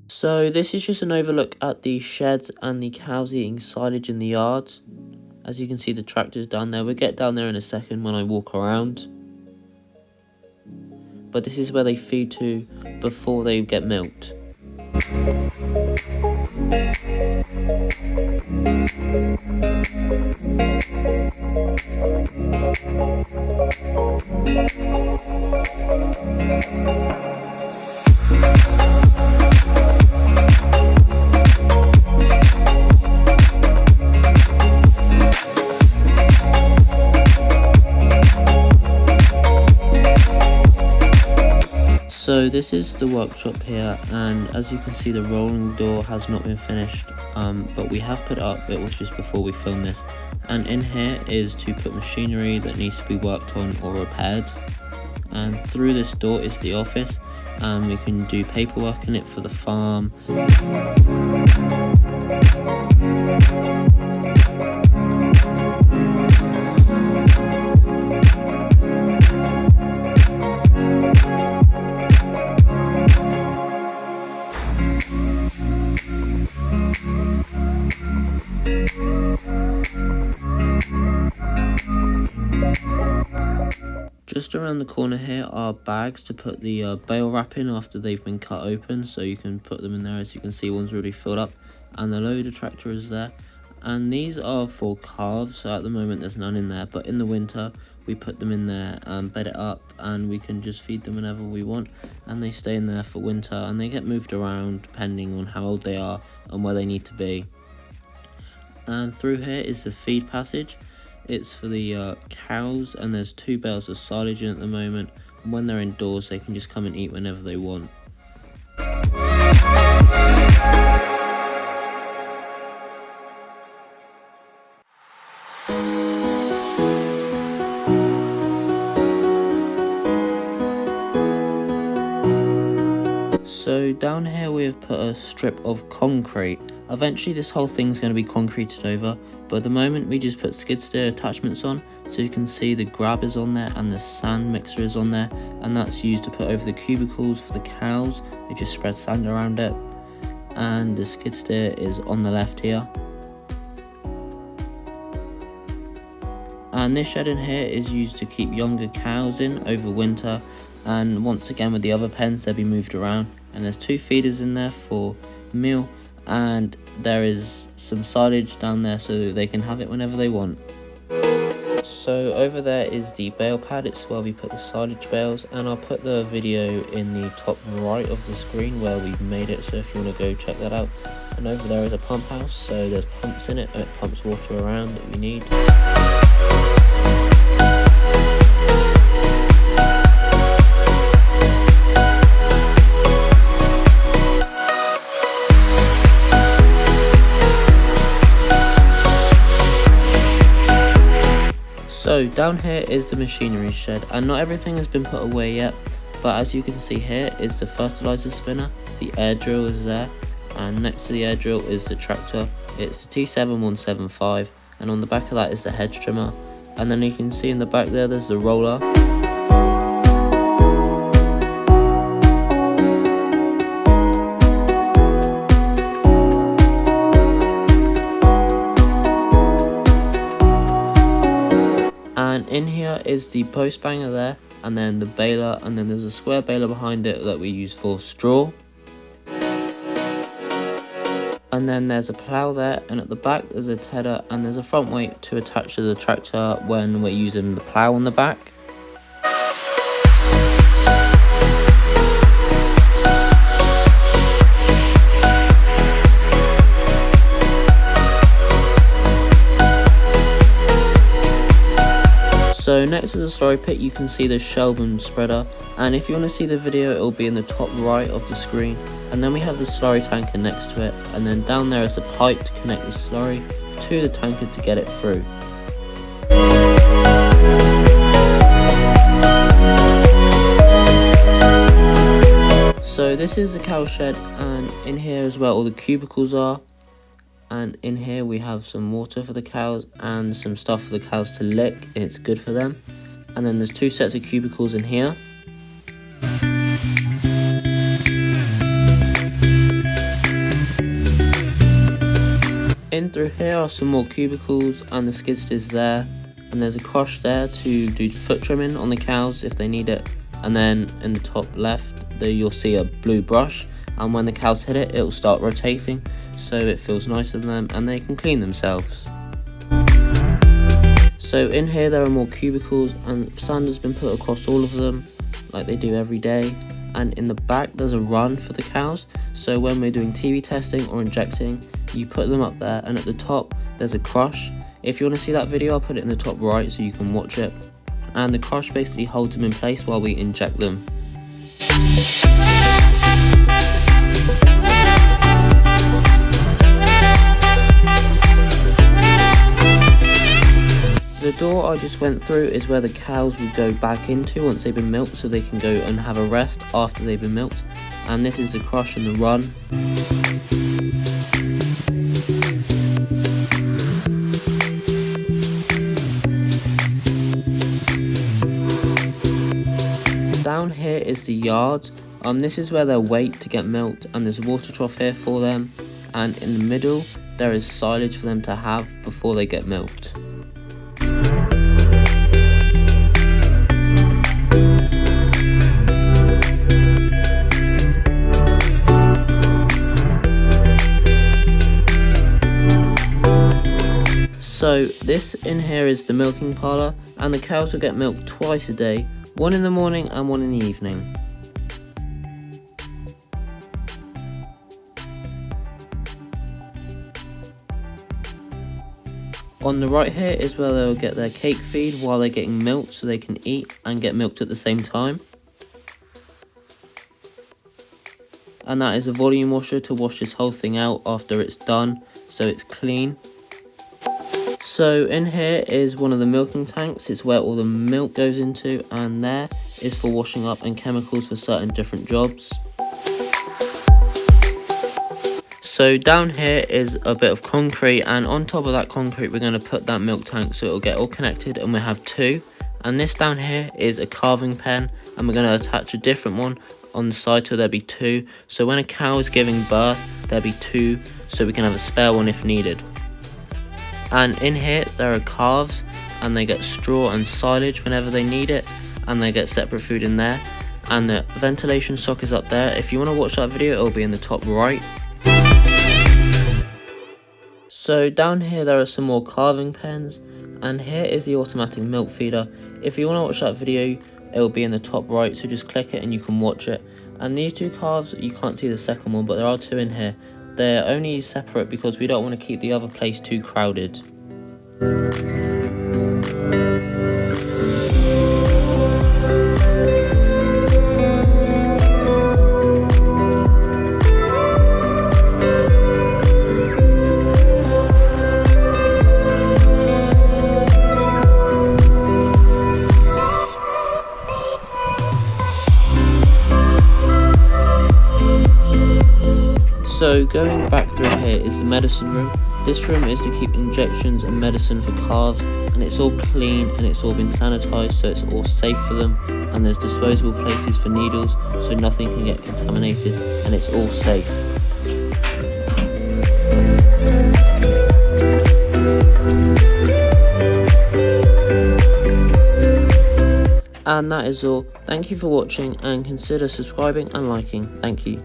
So this is just an overlook at the sheds and the cows eating silage in the yards. As you can see, the tractor's down there. We'll get down there in a second when I walk around. But this is where they feed to before they get milked. So this is the workshop here, and as you can see, the rolling door has not been finished, but we have put it up. It was just before we filmed this, and in here is to put machinery that needs to be worked on or repaired. And through this door is the office, and we can do paperwork in it for the farm. Just around the corner here are bags to put the bale wrap in after they've been cut open, so you can put them in there. As you can see, one's already filled up, and the loader tractor is there. And these are for calves, so at the moment there's none in there, but in the winter we put them in there and bed it up, and we can just feed them whenever we want, and they stay in there for winter, and they get moved around depending on how old they are and where they need to be. And through here is the feed passage. It's for the cows, and there's 2 bales of silage in at the moment, and when they're indoors they can just come and eat whenever they want. So down here we have put a strip of concrete. Eventually this whole thing's going to be concreted over, but at the moment we just put skid steer attachments on. So you can see the grab is on there and the sand mixer is on there, and that's used to put over the cubicles for the cows. It just spreads sand around it, and the skid steer is on the left here. And this shed in here is used to keep younger cows in over winter, and once again with the other pens they'll be moved around. And there's 2 feeders in there for meal, and there is some silage down there so they can have it whenever they want. So over there is the bale pad. It's where we put the silage bales, and I'll put the video in the top right of the screen where we've made it, so if you want to go check that out. And over there is a pump house, so there's pumps in it, and it pumps water around that we need. So down here is the machinery shed, and not everything has been put away yet, but as you can see here is the fertilizer spinner, the air drill is there, and next to the air drill is the tractor. It's the T7175, and on the back of that is the hedge trimmer, and then you can see in the back there's the roller. And in here is the post banger there, and then the baler, and then there's a square baler behind it that we use for straw. And then there's a plough there, and at the back there's a tedder, and there's a front weight to attach to the tractor when we're using the plough on the back. So next to the slurry pit you can see the Shelburne spreader, and if you want to see the video it will be in the top right of the screen. And then we have the slurry tanker next to it, and then down there is the pipe to connect the slurry to the tanker to get it through. So this is the cow shed, and in here is where all the cubicles are. And in here we have some water for the cows and some stuff for the cows to lick. It's good for them. And then there's 2 sets of cubicles in here. In through here are some more cubicles and the skid steers there, and there's a crush there to do foot trimming on the cows if they need it. And then in the top left there you'll see a blue brush, and when the cows hit it, it'll start rotating so it feels nicer to them and they can clean themselves. So in here there are more cubicles, and sand has been put across all of them like they do every day. And in the back there's a run for the cows, so when we're doing TB testing or injecting, you put them up there, and at the top there's a crush. If you want to see that video, I'll put it in the top right so you can watch it. And the crush basically holds them in place while we inject them. The door I just went through is where the cows would go back into once they've been milked, so they can go and have a rest after they've been milked. And this is the crush and the run. Down here is the yard. This is where they'll wait to get milked, and there's a water trough here for them. And in the middle there is silage for them to have before they get milked. So this in here is the milking parlour, and the cows will get milked twice a day, one in the morning and one in the evening. On the right here is where they'll get their cake feed while they're getting milked, so they can eat and get milked at the same time. And that is a volume washer to wash this whole thing out after it's done, so it's clean. So in here is one of the milking tanks. It's where all the milk goes into, and there is for washing up and chemicals for certain different jobs. So down here is a bit of concrete, and on top of that concrete we're going to put that milk tank so it'll get all connected, and we'll have two. And this down here is a calving pen, and we're going to attach a different one on the side so there'll be two. So when a cow is giving birth there'll be two, so we can have a spare one if needed. And in here there are calves, and they get straw and silage whenever they need it, and they get separate food in there. And the ventilation sock is up there. If you want to watch that video, it'll be in the top right. So down here there are some more calving pens, and here is the automatic milk feeder. If you want to watch that video, it'll be in the top right, so just click it and you can watch it. And these two calves, you can't see the second one, but there are two in here. They're only separate because we don't want to keep the other place too crowded. So going back through here is the medicine room. This room is to keep injections and medicine for calves, and it's all clean and it's all been sanitized, so it's all safe for them. And there's disposable places for needles so nothing can get contaminated, and it's all safe. And that is all. Thank you for watching, and consider subscribing and liking. Thank you.